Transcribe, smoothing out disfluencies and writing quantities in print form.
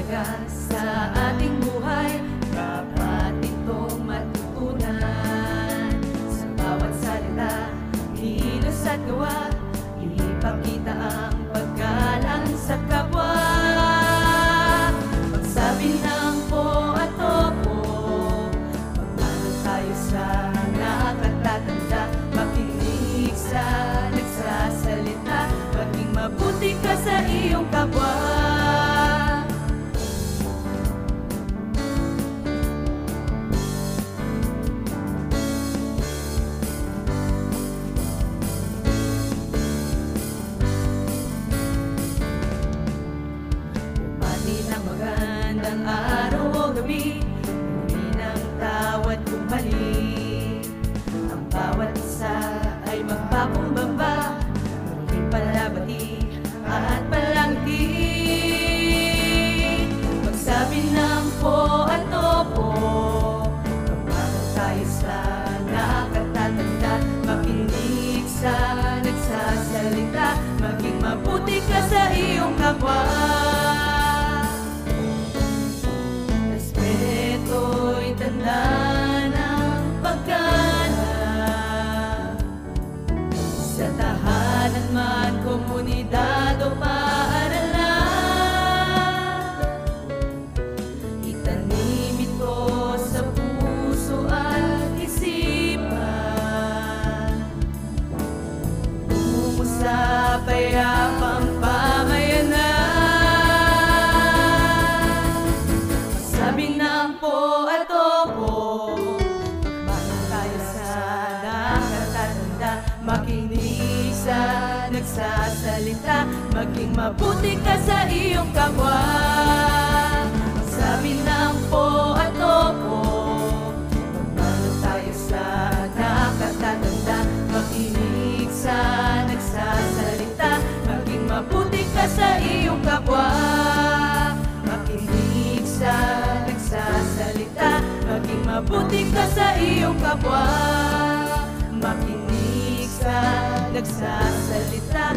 mahalaga sa ating buhay, dapat itong matutunan. Sa bawat salita, kilos at gawa, ipakita ang paggalang sa kapwa. Magsabi ng po at opo, magmahal tayo sa nakatatanda, makinig sa nagsasalita, maging mabuti ka sa iyong kapwa. Magandang araw o gabi, huli ng tawad kung mali. Ang bawat isa ay magpakumbaba, muling palabati at palangti. Magsabi ng po at opo, magmahal tayo sa nakatatanda, makinig sa nagsasalita, maging mabuti ka sa iyong kapwa. Ito'y tanda ng paggalang, sa tahanan man, komunidad o paaralan. Itanim ito sa puso at isipan, tungo sa payapang pamayanan. Sabi ng po at opo, mahal tayo sa nakatatanda, makinig sa nagsasalita, maging mabuti ka sa iyong kapwa. Sabi ng po at opo, mahal tayo sa nakatatanda, makinig sa nagsasalita, maging mabuti ka sa iyong kapwa. Makinig sa nagsasalita, maging mabuti ka sa iyong kapwa. Makinig sa nagsasalita,